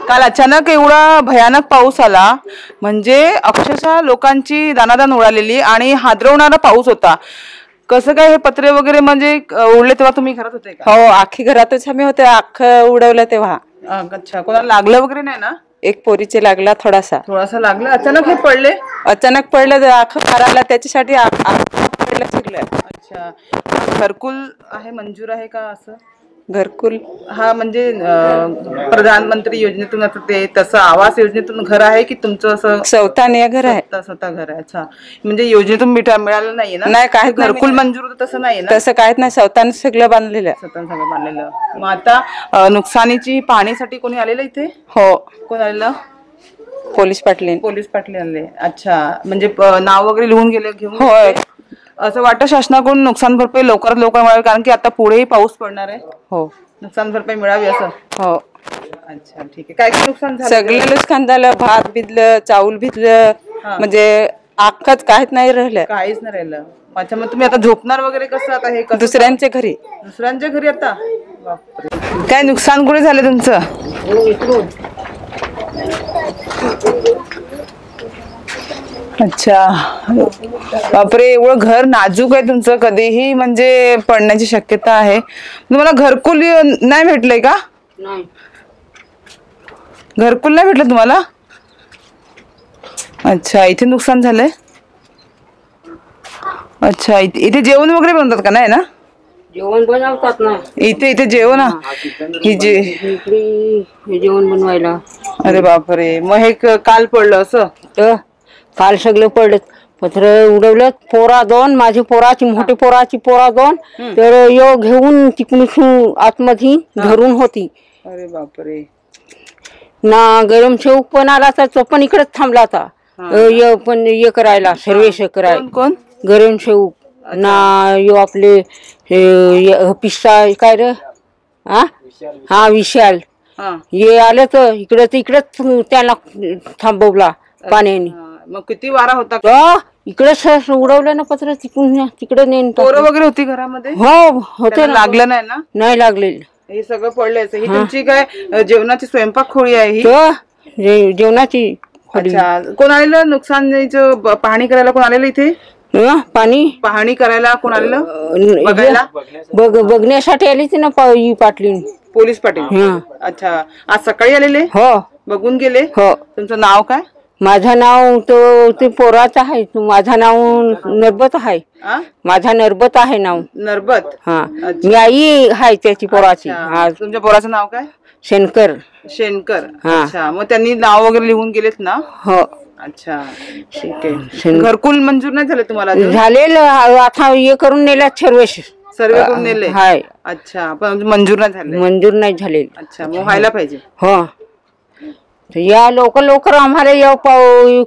काल अचानक एवढा भयानक पाऊस आला, म्हणजे अक्षरशः लोकांची दानादान उडालेली आणि हादरवणारा पाऊस होता. कसं काय हे पत्रे वगैरे म्हणजे उडले तेव्हा तुम्ही घरात होते का? हो, अख्खी घरातच आम्ही होते. अख्खं उडवलं तेव्हा. अच्छा, कोणाला लागलं वगैरे नाही ना? एक पोरीचे लागला थोडासा लागला. अचानक हे पडले? अचानक पडलं, अख्खं घराला त्याच्यासाठी पडलं सगळं. अच्छा, घरकुल आहे, मंजूर आहे का असं? घरकुल हा म्हणजे प्रधानमंत्री योजनेतून आता ते तसं आवास योजनेतून घर आहे की तुमचं असं स्वतः घर आहे? स्वतः घर आहे. अच्छा, म्हणजे योजनेतून मिळालं नाहीये ना? नाही, काय घरकुल मंजूर तसं नाहीये ना? तसं काहीच नाही, स्वतःने सगळं बांधलेलं. स्वतः सगळं बांधलेलं. मग आता नुकसानीची पाहणीसाठी कोणी आलेलं इथे? हो. कोण आलेलं? पोलीस पाटील आले. अच्छा, म्हणजे नाव वगैरे लिहून गेले घेऊन? हो. असं वाटतं शासनाकडून नुकसान भरपाई लवकरात लवकर मिळावी, कारण की आता पुढेही पाऊस पडणार आहे. हो, नुकसान भरपाई मिळावी असं. हो. अच्छा, ठीक आहे. काय काय नुकसान झालं? सगळं नुकसान झालं. भात भिजलं, चावल भिजलं, म्हणजे अख्खच काहीच नाही राहिलं. काहीच नाही राहिलं. अच्छा, मग तुम्ही आता झोपणार वगैरे कसं? आता हे दुसऱ्यांच्या घरी आता? बापरे. काय नुकसान कुठे झालं तुमचं? अच्छा, बापरे, एवढं घर नाजूक आहे तुमचं, कधीही म्हणजे पडण्याची शक्यता आहे. तुम्हाला घरकुल नाही भेटलंय का? नाही, घरकुल नाही भेटलं तुम्हाला? अच्छा, इथे नुकसान झालंय. अच्छा, इथे जेवण वगैरे बनवतात का? नाही ना, जेवण बनवतात ना इथे जेवण. ही जेवण बनवायला. अरे बापरे, मग हे काल पडलं असं? तर काल सगळं पडलं, पत्र उडवलं. पोरा दोन, माझी पोराची मोठी पोराची पोरा दोन, तर यो घेऊन तिकडून आतमध्ये धरून होती. अरे बापरे. ना गरम शेवक पण आला तर तो पण इकडेच थांबला होता. पण हे करायला सर्वेश करायला. कोण? गरम शेवक ना, यो आपले पिस्ता काय रे, हा विशाल, हे आलं तर इकडेच त्याला थांबवला पाण्याने. मग किती वारा होता? इकडेच उडवलं ना पत्र, तिकडे नेन. पोरं वगैरे होती घरामध्ये? हो, होते. लागलं नाही ना? नाही लागलेलं. हे सगळं पडलंय. ही तुमची काय जेवणाची स्वयंपाक खोळी आहे ही? जेवणाची. अच्छा, कोण आलेलं नुकसानीचं पाहणी करायला? कोण आलेलं इथे पाहणी करायला? कोण आलेलं बघायला? बघण्यासाठी आली ती ना पाटील, पोलीस पाटील. अच्छा, आज सकाळी आलेले? हो, बघून गेले. हो. तुमचं नाव काय? माझं नाव ते पोराचं आहे. माझं नाव नरबत आहे. माझं नरबत आहे नाव. नरबत? हा, मी आई आहे त्याची पोराची. तुमच्या पोराचं नाव काय? शेनकर. अच्छा, मग त्यांनी नाव वगैरे लिहून गेलेत ना? हो. अच्छा, ठीक आहे. घरकुल मंजूर नाही झाले तुम्हाला? झालेलं, आता हे करून नेला सर्वे करून नेले. अच्छा, पण मंजूर नाही झाले. अच्छा, मग व्हायला पाहिजे. हो, या लवकर आम्हाला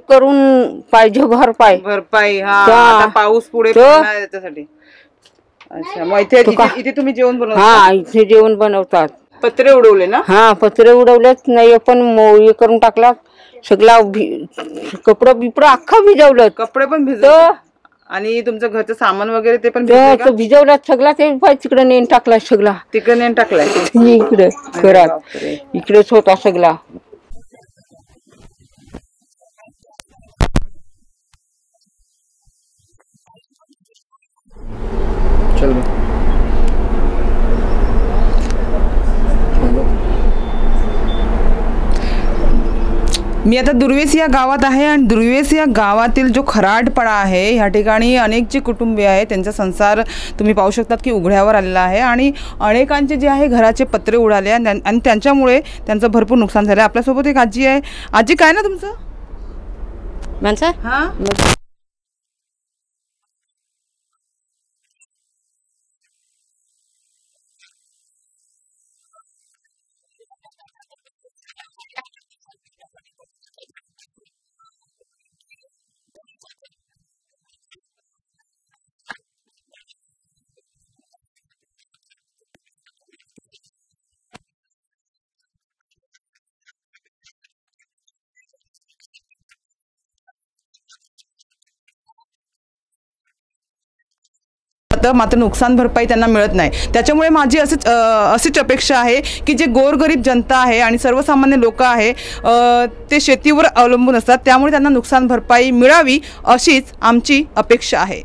करून पाहिजे भरपाई. हा, पाऊस पुढे त्याच्यासाठी. अच्छा, मग इथे तुम्ही जेवण बनवता? हा, इथे जेवण बनवतात. पत्रे उडवले ना? हा, पत्रे उडवलेच नाही, पण हे करून टाकला सगळा. कपडं बिपडं अख्खा भिजवलं. कपडे पण भिजवलं? आणि तुमचं घरचं सामान वगैरे ते पण भिजवलं सगळा. ते तिकडे नेऊन टाकला सगळा. तिकडे नेऊन टाकलाय? इकडे घरात इकडेच होता सगळा. मी आता दुर्वेस या गावात आहे आणि दुर्वेस या गावातील जो खराडपाडा आहे ह्या ठिकाणी अनेक जे कुटुंबीय आहे त्यांचा संसार तुम्ही पाहू शकतात की उघड्यावर आलेला आहे आणि अनेकांचे जे आहे घराचे पत्रे उडाले आणि त्यांच्यामुळे त्यांचं भरपूर नुकसान झालं. आपल्यासोबत एक आजी आहे. आजी काय ना तुमचं माणसं हां मात्र नुकसान भरपाई त्यांना मिळत नाही. त्याच्यामुळे माझी अशीच अपेक्षा आहे की जे गोरगरीब जनता आहे आणि सर्वसामान्य लोक आहे ते शेतीवर अवलंबून असतात, त्यामुळे त्यांना नुकसान भरपाई मिळावी अशीच आमची अपेक्षा आहे.